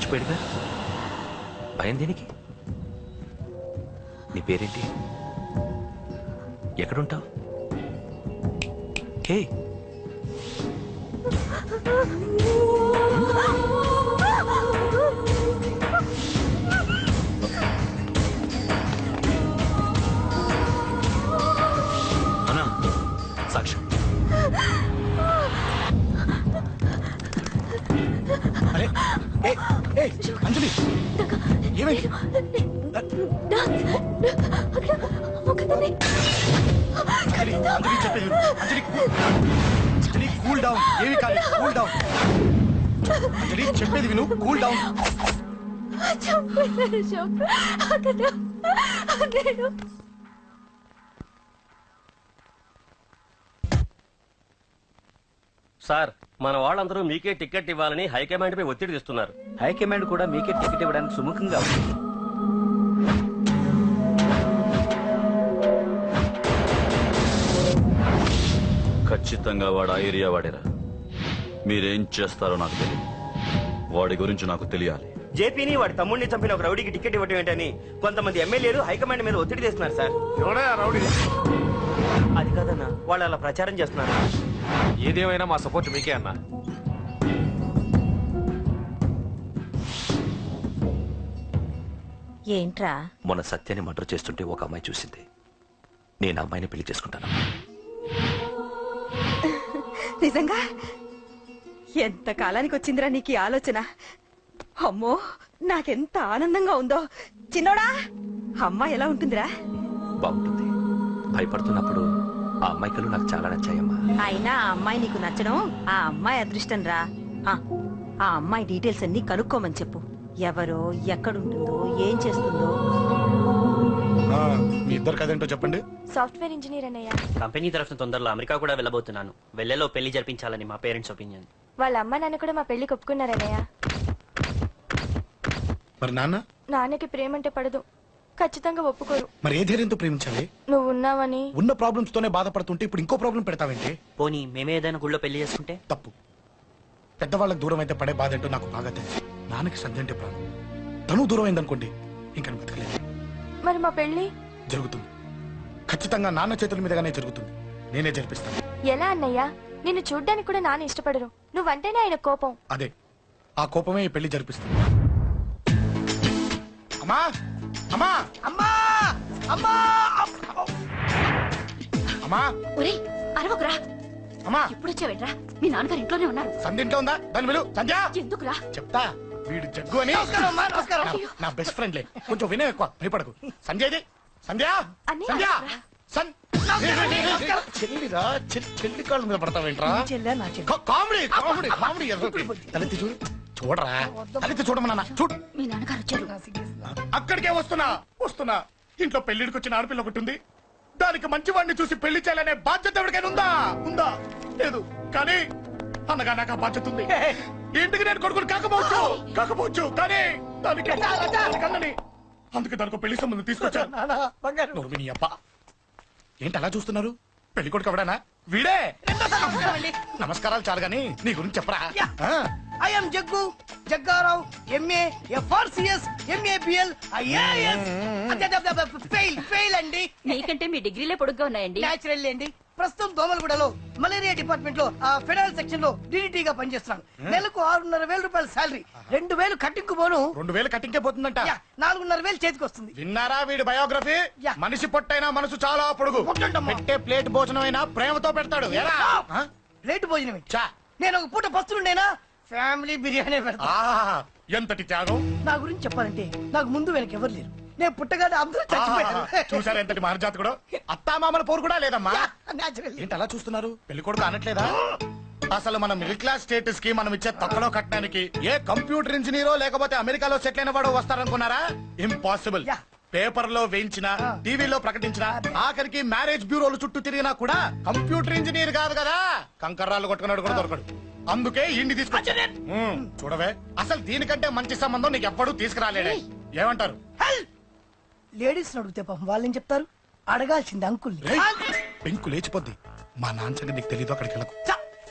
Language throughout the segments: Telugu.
చచ్చిపోయాడుగా, భయం దేనికి? నీ పేరేంటి? ఎక్కడుంటావు? హే, అన్నా సాక్ష్యం. అరే అంజలి, ఏమైంది? అంజలి చెప్పేది అంజలి, కూల్ డౌన్. ఏమి కాదు, కూల్ డౌన్. అంజలి చెప్పేది విను, కూల్ డౌన్. సార్, మన వాళ్ళందరూ మీకే టికెట్ ఇవ్వాలని హైకమాండ్ పై ఒత్తిడి తెస్తున్నారు. హైకమాండ్ కూడా మీకే టికెట్ ఇవ్వడానికి సుముఖంగా ఉంది. ఖచ్చితంగా వాడు ఆ ఏరియా వాడేరా. మీరేం చేస్తారో నాకు తెలియదు, వాడి గురించి నాకు తెలియాలి. జేపీని వాడి తమ్ముడిని చంపిన ఒక రౌడీకి టికెట్ ఇవ్వటం ఏంటని కొంతమంది ఎమ్మెల్యేలు హైకమాండ్ మీద ఒత్తిడి తెస్తున్నారు సార్. రౌడీ అది కాదన్నా, వాళ్ళు అలా ప్రచారం చేస్తున్నారు. ఏదేమైనా మా సపోర్ట్ మీకే అన్నా. ఏంట్రా? మొన్న సత్యాన్ని మర్డర్ చేస్తుంటే ఒక అమ్మాయి చూసింది. నేను అమ్మాయిని పెళ్లి చేసుకుంటాను. నిజంగా? ఎంత కాలానికి వచ్చిందిరా నీకు ఈ ఆలోచన? అమ్మో, నాకెంత ఆనందంగా ఉందో. చిన్నోడా, అమ్మాయి ఎలా ఉంటుందిరా? బాగుంటుంది. భయపడుతున్నప్పుడు ఆ అమ్మాయి కళ్ళు నాకు చాలా నచ్చాయమ్మా. అయినా ఆ అమ్మాయి నీకు నచ్చడం ఆ అమ్మాయి అదృష్టం రా. ఆ అమ్మాయి డీటెయిల్స్ అన్ని కనుక్కోమని చెప్పు. ఎవరో, ఎక్కడుంటుందో, ఏం చేస్తుందో. మీ ఇద్దరు కదేంటో చెప్పండి. సాఫ్ట్వేర్ ఇంజనీర్ అన్నయ్య. కంపెనీ తరఫున తొందరలో అమెరికా కూడా వెళ్ళబోతున్నాను. వెళ్ళేలో పెళ్లి జరిపించాలని మా పేరెంట్స్ ఒపీనియన్. వాళ్ళ అమ్మ నాన్న కూడా మా పెళ్లికి ఒప్పుకున్నారన్నయ్య. మరి నాన్నకి ప్రేమంటే పడదు, ఖచ్చితంగా ఒప్పుకోరు. మరి ఏ ధైర్యంతో ప్రేమించాలి? నువ్వు ఉన్నావని. ఉన్న ప్రాబ్లమ్స్ తోనే బాధపడుతుంటే ఇప్పుడు ఇంకో ప్రాబ్లం పెడతావేంటి? పోనీ మేమే ఏదైనా గుళ్ళో పెళ్లి చేసుకుంటే? తప్పు. పెద్దవాళ్ళకి దూరం అయితే పడే బాధ ఏంటో నాకు బాగా తెలుసు. నాన్నకి సంధ్య అంటే ప్రాణం. తను దూరం అయిందనుకోండి, ఇంకా బతకలేదు. మరి మా పెళ్లి జరుగుతుంది. ఖచ్చితంగా నాన్న చేతుల మీదగానే జరుగుతుంది. నేనే జరిపిస్తాను. ఎలా అన్నయ్య? నిన్ను చూడ్డానికి కూడా నాన్న ఇష్టపడరు. నువ్వంటేనే ఆయన కోపం. అదే, ఆ కోపమే ఈ పెళ్లి జరిపిస్తుంది. అమ్మా అమ్మా అమ్మా అమ్మా అమ్మా, ఒరేయ్, అరవకురా. అమ్మా ఇప్పుడు వచ్చావేట్రా? మీ నాన్నగారు ఇంట్లోనే ఉన్నారు. సంధ్య ఇంట్లో ఉందా? దాని విలు. సంధ్య ఎందుకురా? చెప్తా. వీడు జగ్గు అని నా బెస్ట్ ఫ్రెండ్లే. కొంచెం వినయం ఎక్కువ, భయపడకు. సంధ్యది. సంధ్య, సంధ్య, చెల్లిరా, చెల్లి కాళ్ళ మీద పడతావేంట్రా? Comedy comedy comedy. తలెత్తి చూడు, చూడరా, తలెత్తి చూడమన్నా. చూడు, మీ నాన్నగారు వచ్చారు. అక్కడికే వస్తున్నా వస్తున్నా. ఇంట్లో పెళ్లిడికి వచ్చిన ఆడపిల్ల ఒకటి ఉంది. దానికి మంచి వాడిని చూసి పెళ్లి చేయాలనే బాధ్యత ఎవరికైనా ఉందా? ఉందా? లేదు. కానీ అన్నగా నాకు ఆ బాధ్యత ఉంది. ఇంటికి నేను కొడుకుని కాకపోవచ్చు కానీ దానికి కన్నని. అందుకే దానికి పెళ్లి సంబంధం తీసుకొచ్చాను. అబ్బా, ఏంటి అలా చూస్తున్నారు? పెళ్లి కొడుకు ఎవడానా? వీడే. నమస్కారాలు చాలు గాని నీ గురించి చెప్పరా. I'm Jaggu Jaggarao, MA, FRCS, MABL, IAS. Fail అండి. నీకంటే మీ డిగ్రీలే పొడుగ్గా ఉన్నాయండి. న్యాచురల్ అండి. ప్రస్తుతం దోమలగూడలో మలేరియా డిపార్ట్మెంట్ లో ఫెడరల్ సెక్షన్ లో DDT గా పనిచేస్తున్నాను. నెలకు 6,500 రూపాయల శాలరీ, 2,000 కట్టింగ్ పోను. 2,000 కట్టింకే పోతుందంట. 4,500 చేతికి వస్తుంది. విన్నారా వీడి బయోగ్రఫీ? మనిషి పొట్టైనా మనసు చాలా పొడుగు. పెట్టే ప్లేట్ భోజనం అయినా ప్రేమతో పెడతాడు. ప్లేట్ భోజనం నేను ఒక పూట పస్తులుండేనా? ఫ్యామిలీ బిర్యానీ పెడతా. ఎంతటి త్యాగం! నా గురించి చెప్పాలంటే నాకు ముందు వెనక ఎవరు లేరు. నేను పుట్టగానే అందరూ చచ్చిపోయారు. చూసారా ఎంతటి మహర్జాతకుడు? అత్తామామల పోరు కూడా లేదమ్మా. ఏంటి అలా చూస్తున్నారు? పెళ్లి కొడుకు అనట్లేదా? అసలు మన మిడిల్ క్లాస్ స్టేటస్ కి మనం ఇచ్చే తక్కువ కట్టడానికి ఏ కంప్యూటర్ ఇంజనీరో లేకపోతే అమెరికాలో సెటిల్ అయిన వాడు వస్తారనుకున్నారా? ఇంపాసిబుల్. పేపర్ లో వేయించిన, టీవీలో ప్రకటించిన, ఆఖరికి మ్యారేజ్ బ్యూరోలు చుట్టూ తిరిగినా కూడా కంప్యూటర్ ఇంజనీర్ కాదు కదా. కంకర్రాలు కొట్టుకున్నాడు కూడా దొరకడు. అందుకే ఇండి తీసుకొచ్చా. చూడవే, అసలు దీనికంటే మంచి సంబంధం నీకు ఎప్పుడూ తీసుకురాలేడే. ఏమంటారు? లేడీస్ అడిగితే పాపం వాళ్ళేం చెప్తారు? అడగాల్సింది అంకుల్. పెంకు లేచిపోద్ది. మా నాన్న నీకు తెలీదు. అక్కడికి వెళ్ళకు.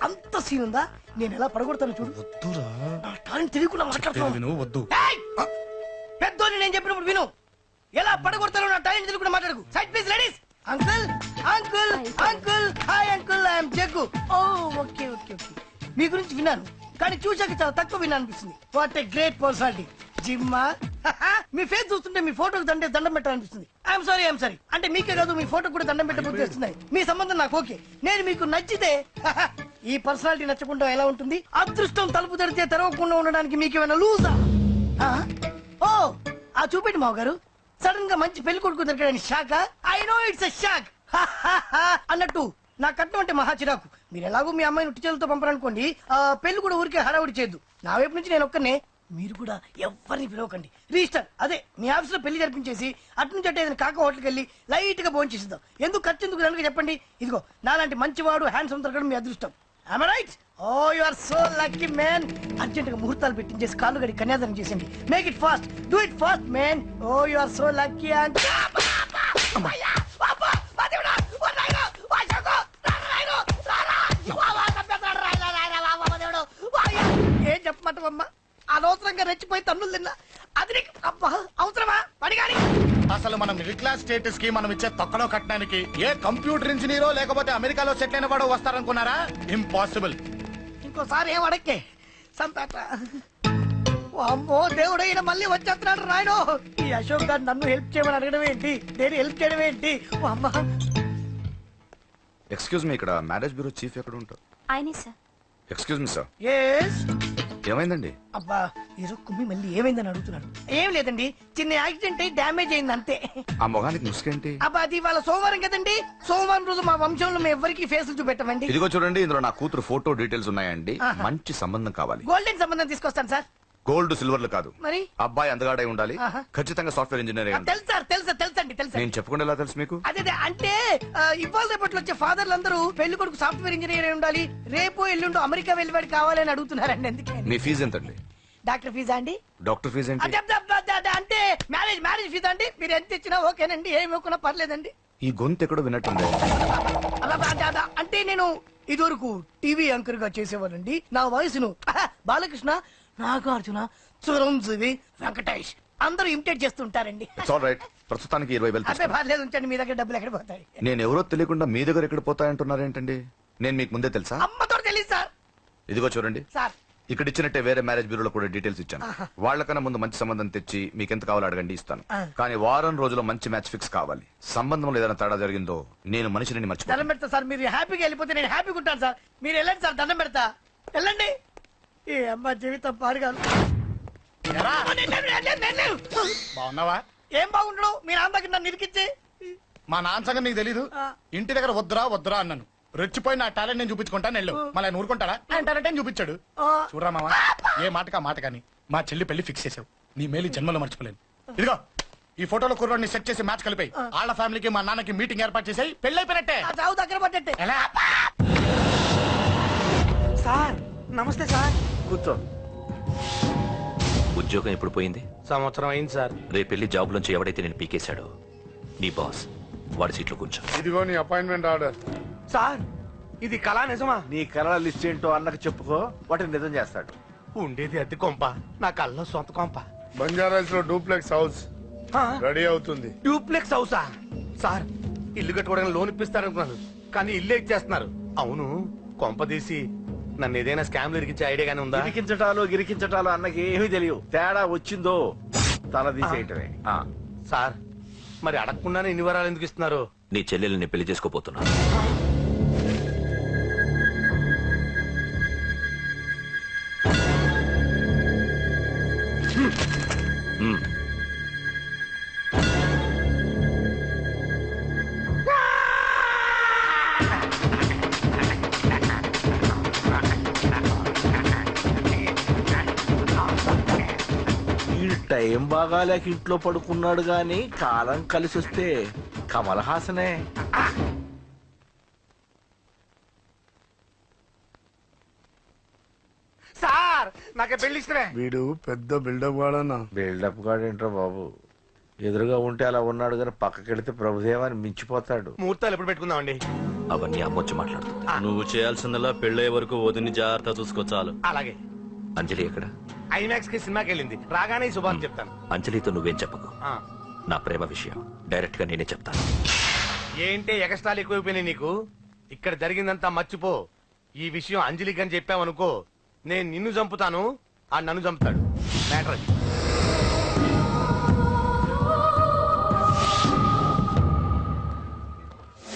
అంత సీన్ ఉందా? నేను ఎలా పడగొడతాను చూడు. వద్దురా. నా టాలెంట్ తెలియకుండా మాట్లాడుతున్నావు. విను వద్దు. పెద్దోని నేను చెప్పినప్పుడు విను. ఎలా పడగొడతానో నా టాలెంట్ తెలియకుండా మాట్లాడకు. Side please ladies. Uncle uncle uncle hi uncle I'm Jaggu. Oh okay okay okay. మీ గురించి విన్నాను కానీ చూశాక చాలా తక్కువ విన్నా అనిపిస్తుంది. What a great personality. జిమ్మా మీ ఫేస్ చూస్తుంటే మీ ఫోటోకి దండం పెట్టాలనిపిస్తుంది. ఐఎమ్ సారీ అంటే మీకే కాదు మీ ఫోటో కూడా దండం పెట్టబుద్ధి వస్తున్నాయి. మీ సంబంధం నాకు ఓకే. నేను మీకు నచ్చితే ఈ పర్సనాలిటీ నచ్చకుండా ఎలా ఉంటుంది? అదృష్టం తలుపు తెరితే తెరవకుండా ఉండడానికి మీకేమైనా లూజా? ఓ ఆ చూపెట్టి మావ గారు. సడన్ గా మంచి పెళ్లి కొడుకు దొరికాడని shock. I know it's a shock అన్నట్టు నా కట్నం అంటే మహా చిరాకు. మీరు ఎలాగో మీ అమ్మాయిని ఉట్టి చేతులతో పంపరనుకోండి. పెళ్లి కూడా ఊరికే హడావుడి చేయొద్దు. నా వైపు నుంచి నేను ఒక్కనే. మీరు కూడా ఎవరిని పిలవకండి. రిజిస్టర్ అదే మీ ఆఫీస్ లో పెళ్లి జరిపించేసి అటు నుంచి అంటే ఏదైనా కాక హోటల్కి వెళ్ళి లైట్ గా భోజనం చేసిద్దాం. ఎందుకు ఖర్చు ఎందుకు కనుక చెప్పండి. ఇదిగో నాలాంటి మంచివాడు హ్యాండ్సమ్ దొరకడం మీ అదృష్టం. Am I right? Oh, you are so lucky, man. Urgent గా ముహూర్తాలు పెట్టించేసి కాళ్ళు గడి కన్యాదానం చేసింది. Make it fast. Do it fast, man. Oh, you are so lucky and ఏం చెప్పమంటావమ్మా? అనవసరంగా రెచ్చిపోయి తన్నులు తిన్నా. అది నీకు అబ్బా అవసరమా? పడిగాని అసలు మన మిడిల్ క్లాస్ స్టేటస్ కి మనం ఇచ్చే తొక్కలో కట్టడానికి ఏ కంప్యూటర్ ఇంజనీరో లేకపోతే అమెరికాలో సెటిల్ అయిన వాడు వస్తారనుకున్నారా? ఇంపాసిబుల్. ఇంకోసారి ఏం అడక్కే సంతాట. అమ్మో దేవుడు ఈయన మళ్ళీ వచ్చేస్తున్నాడు రాయడు. ఈ అశోక్ గారు నన్ను హెల్ప్ చేయమని అడగడం ఏంటి? నేను హెల్ప్ చేయడం ఏంటి? ఓ అమ్మా. ఎక్స్క్యూజ్ మీ, ఇక్కడ మ్యారేజ్ బ్యూరో చీఫ్ ఎక్కడ ఉంటారు? ఆయనే sir. Excuse me sir. Yes. ఏమైందండి? అబ్బా ఈరోజు కుమ్మి మళ్ళీ ఏమైందని అడుగుతున్నాడు. ఏం లేదండి, చిన్న యాక్సిడెంట్ అయి డ్యామేజ్ అయింది అంతే. ఆ మొగానికి ముసుకేంటి? అబ్బా అది వాళ్ళ సోమవారం కదండి. సోమవారం రోజు మా వంశంలో మేము ఎవరికి ఫేసులు చూపెట్టమండి. ఇదిగో చూడండి, ఇందులో నా కూతురు ఫోటో డీటెయిల్స్ ఉన్నాయండి. మంచి సంబంధం కావాలి. గోల్డెన్ సంబంధం తీసుకొస్తాను సార్. గోల్డ్ సిల్వర్లు కాదు. మరి అబ్బాయి అందగాడై ఉండాలి. ఖచ్చితంగా సాఫ్ట్వేర్ ఇంజనీర్. తెలుసు సార్ తెలుసండి తెలుసు. నేను చెప్పకుండా ఎలా తెలుసు మీకు? అదే అంటే ఇవాళ రేపట్లో వచ్చే ఫాదర్లు అందరూ పెళ్లి కొడుకు సాఫ్ట్వేర్ ఇంజనీర్ అయి ఉండాలి, రేపు ఎల్లుండి అమెరికా వెళ్ళివాడు కావాలని అడుగుతున్నారండి. ఎందుకే? మీ ఫీజు ఎంతండి? డాక్టర్ ఫీజా అండి? డాక్టర్ ఫీజు ఏంటి? అంటే మ్యారేజ్ ఫీజా అండి. మీరు ఎంత ఇచ్చినా ఓకేనండి, ఏమి ఇవ్వకున్నా పర్లేదండి. ఈ గొంతు ఎక్కడో విన్నట్టుంది. అంటే నేను ఇదివరకు టీవీ యాంకర్ గా చేసేవాళ్ళండి. నా వయసును బాలకృష్ణ, నాగార్జున, చిరంజీవి, వెంకటేష్ అందరూ ఇమిటేట్ చేస్తుంటారండి. ప్రస్తుతానికి 20,000. అదే పర్లేదు ఉంచండి, మీ దగ్గర డబ్బులు ఎక్కడ పోతాయి? నేను ఎవరో తెలియకుండా మీ దగ్గర ఎక్కడ పోతాయంటున్నారేంటండి? నేను మీకు ముందే తెలుసా? అమ్మతో తెలియదు సార్. ఇదిగో చూడండి సార్, ఇక్కడ ఇచ్చినట్టే వేరే మ్యారేజ్ బ్యూరోలో కూడా డీటెయిల్స్ ఇచ్చాను. వాళ్ళకన్నా ముందు మంచి సంబంధం తెచ్చి మీకు ఎంత కావాలో అడగండి, ఇస్తాను. కానీ వారం రోజుల్లో మంచి మ్యాచ్ ఫిక్స్ కావాలి. సంబంధంలో ఏదైనా తేడా జరిగిందో నేను మనిషిని మర్చిపోతాను. దండం పెడతా సార్. మీరు హ్యాపీగా వెళ్ళిపోతే నేను హ్యాపీగా ఉంటాను సార్. మీరు వెళ్ళండి సార్, దండం పెడతా. వెళ్ళండి. ఏ అమ్మ జీవితం పాడుగాను. బాగున్నావా? ఏం బాగుండడు? మీ నాన్న దగ్గర నన్ను ఇరికిచ్చి. మా నాన్న సంగతి నీకు తెలీదు. ఇంటి దగ్గర వద్దురా అన్నాను. రెచ్చిపోయి నా టాలెంట్ నేను చూపించుకుంటాను వెళ్ళు. మళ్ళీ ఆయన ఊరుకుంటాడా? ఆయన టాలెంట్ చూపించాడు. చూడరా మావా, ఏ మాటకా మాట కానీ మా చెల్లి పెళ్లి ఫిక్స్ చేసావు. నీ మేలు జన్మలో మర్చిపోలేను. ఇదిగో ఈ ఫోటోలో కుర్రాడిని సెట్ చేసి మ్యాచ్ కలిపాయి. వాళ్ళ ఫ్యామిలీకి మా నాన్నకి మీటింగ్ ఏర్పాటు చేసాయి. పెళ్లి అయిపోయినట్టే. చావు దగ్గర పడ్డట్టే. ఎలా? సార్ నమస్తే సార్. కూర్చో. ఉద్యోగం ఎప్పుడు పోయింది? సంవత్సరం అయింది సార్. రేపెళ్ళి జాబ్ నుంచి ఎవడైతే నేను పీకేశాడో నీ బాస్ వాడి సీట్లో కూర్చో. ఇదిగో నీ అపాయింట్మెంట్ ఆర్డర్. సార్ ఇది కళా నిజమా? నీ కళ లిస్ట్ ఏంటో అన్నకు చెప్పుకో, వాటిని నిజం చేస్తాడు. ఉండేది అద్దె కొంప, నా కళ్ళలో సొంత కొంప. బంజారాస్ లో డూప్లెక్స్ హౌస్ రెడీ అవుతుంది. డూప్లెక్స్ హౌసా? సార్ ఇల్లు కట్టుకోవడానికి లోన్ ఇప్పిస్తారనుకున్నాను, కానీ ఇల్లే ఇచ్చేస్తున్నారు. అవును, కొంప తీసి నన్ను ఏదైనా స్కామ్ లో ఇరికించే ఐడియా గానీ ఉందా? గిరికించటాలు అన్నకి ఏమీ తెలియవు. తేడా వచ్చిందో తల తీసేయటమే. సార్ మరి అడగకుండానే ఇన్ని వరాలు ఎందుకు ఇస్తున్నారు? నీ చెల్లెల్ని పెళ్లి చేసుకోపోతున్నా. టైం బాగాలేక ఇంట్లో పడుకున్నాడు గాని కాలం కలిసి వస్తే కమల్ హాసనే. సార్ నాకే పెళ్లి ఇష్టమే. వీడు పెద్ద బిల్డప్ వాడన్నా. బిల్డప్ గాడేంట్రా బాబు, ఎదురుగా ఉంటే అలా ఉన్నాడు గాని పక్కకెడితే ప్రభుదేవాన్ని మించిపోతాడు. ముహూర్తాలు ఎప్పుడు పెట్టుకుందామండి? అవన్నీ అమ్మొచ్చి మాట్లాడుతుంది. నువ్వు చేయాల్సిందల్లా పెళ్ళే వరకు వదిని జాగ్రత్త చూసుకో చాలు. అలాగే. అంజలి ఎక్కడ? ఐమాక్స్ కి సినిమాకి వెళ్ళింది, రాగానే శుభాన్ని చెప్తాను. అంజలితో నువ్వేం చెప్పకు. ఆ. నా ప్రేమ విషయం డైరెక్ట్ గా నేనే చెప్తాను. ఏంటి ఎగస్ట్రాలు ఎక్కువైపోయినాయి నీకు? ఇక్కడ జరిగిందంతా మర్చిపో. ఈ విషయం అంజలికి అని చెప్పావనుకో, నేను నిన్ను చంపుతాను, ఆ నన్ను చంపుతాడు. మ్యాటర్ అది.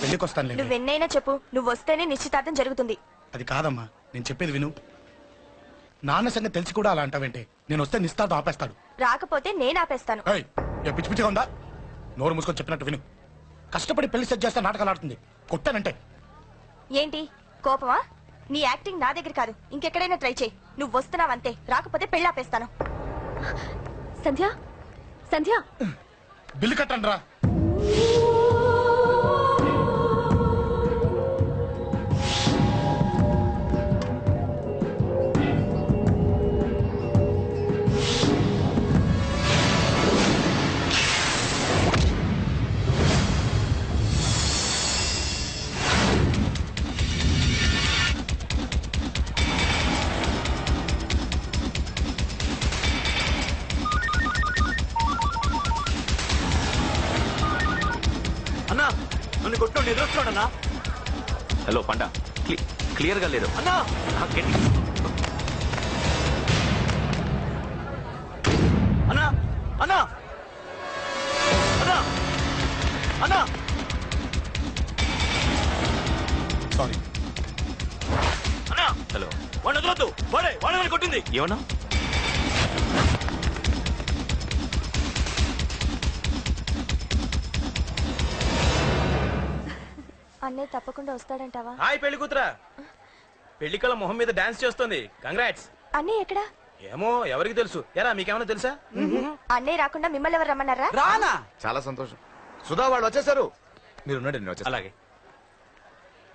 పెళ్లికి వస్తాను. నువ్వెన్నైనా చెప్పు, నువ్వు వస్తేనే నిశ్చితార్థం జరుగుతుంది. అది కాదమ్మా, నేను చెప్పేది విను. నాన్న సంగతి తెలిసి కూడా అలా అంటావేంటే? నేను వస్తే నిస్తాతో ఆపేస్తాడు. రాకపోతే నేను ఆపేస్తాను. ఏయ్, ఏ పిచ్చి పిచ్చిగా ఉందా? నోరు మూసుకొని చెప్పినట్టు విను. కష్టపడి పెళ్లి సెట్ చేస్తే నాటకాలు ఆడుతుంది. కొట్టానంటే ఏంటి కోపమా? నీ యాక్టింగ్ నా దగ్గర కాదు, ఇంకెక్కడైనా ట్రై చేయి. నువ్వు వస్తున్నావంతే, రాకపోతే పెళ్లి ఆపేస్తాను. సంధ్య, సంధ్య, బిల్లు కట్టండి రా. అన్నా నన్ను కొట్టు ఎదురొస్తున్నాడన్నా. హలో పండా, క్లియర్ గా లేదు అన్నా. అన్నా అన్నా అన్నా అన్నా. సారీ. అన్నా హలో, వాడిని వదలొద్దు. వాడే కొట్టింది. ఏమన్నా? అన్నయ్య తప్పకుండా వస్తాడంటావా? హాయ్ పెళ్లి కూతురా. పెళ్లి కళ మొహం మీద డాన్స్ చేస్తుంది. కంగ్రాట్స్. అన్నయ్య ఎక్కడా? ఏమో ఎవరికి తెలుసు. ఎరా మీకేమైనా తెలుసా? అన్నయ్య రాకుండా మిమ్మల్ని ఎవరు రమ్మన్నారా? రానా? చాలా సంతోషం. సుధా వాళ్ళు వచ్చేసారు. మీరు ఉండండి, నేను వచ్చేస్తాను. అలాగే.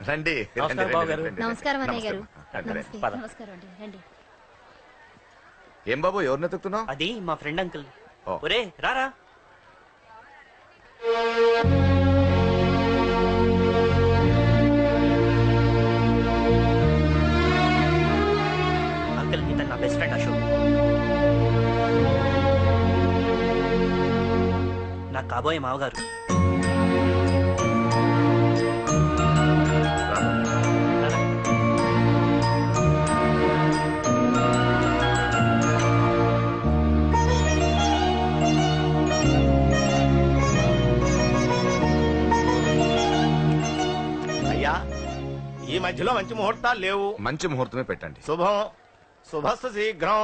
రండి. నమస్కారం బాబు గారు. నమస్కారం అన్నయ్య గారు. నమస్తే. నమస్తే. నమస్కారం అండి, రండి. ఏం బాబు, ఎవరిని ఎత్తుకుతున్నావు? అది మా ఫ్రెండ్ అంకుల్. ఓ. ఒరే రారా. అంకుల్, ఇతను నా బెస్ట్ ఫ్రెండ్ అశోక్. నా కాబోయే మావగారు. అయ్యా, ఈ మధ్యలో మంచి ముహూర్తాలు లేవు. మంచి ముహూర్తమే పెట్టండి. శుభం శుభస్సు శీఘ్రం.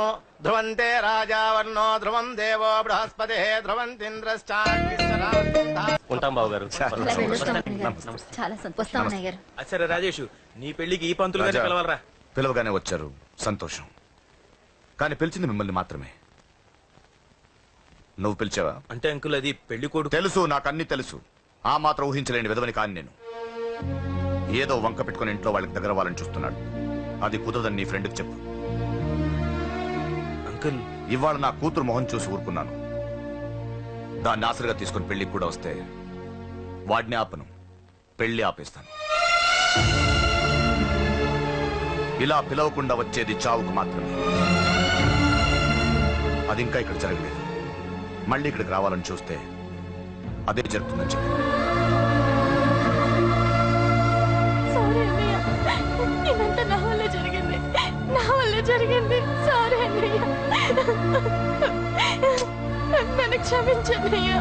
ధ్రువంతే రాజావర్ణో ధ్రువం దేవో బృహస్పతి ధ్రువంతింద్రశ్చాగ్నిశ్చరా. ఉంటాం బాబు గారు. ఇలా వెళ్ళొస్తాం అన్నయ్య గారు. చాలా వస్తాం అన్నయ్య గారు. సరే రాజేష్, నీ పెళ్లికి ఈ పంతులు గారిని రాజా, పిలవాలరా. పిలవగానే వచ్చారు, సంతోషం. కానీ పిలిచింది మిమ్మల్ని మాత్రమే. నువ్వు పిలిచావా? అంటే అంకుల్ అది పెళ్లి కొడుకు. తెలుసు, నాకు అన్ని తెలుసు. ఆ మాత్రం ఊహించలేని విధవని కాని నేను. ఏదో వంక పెట్టుకుని ఇంట్లో వాళ్ళకి దగ్గర వాళ్ళని చూస్తున్నాడు. అది కుదరదని నీ ఫ్రెండ్కి చెప్పు. అంకుల్, ఇవాళ నా కూతురు మొహం చూసి ఊరుకున్నాను. దాన్ని ఆసరిగా తీసుకుని పెళ్లికి కూడా వస్తే వాడిని ఆపను, పెళ్లి ఆపేస్తాను. ఇలా పిలవకుండా వచ్చేది చావుకు మాత్రమే. అది ఇంకా ఇక్కడ జరగలేదు. మళ్ళీ ఇక్కడికి రావాలని చూస్తే అదే జరుగుతుందని చెప్పి. సారీ అన్నయ్య, ఇదంతా నా వల్ల జరిగింది. నా వల్ల జరిగింది. సారీ అన్నయ్య, నన్ను క్షమించన్నయ్య.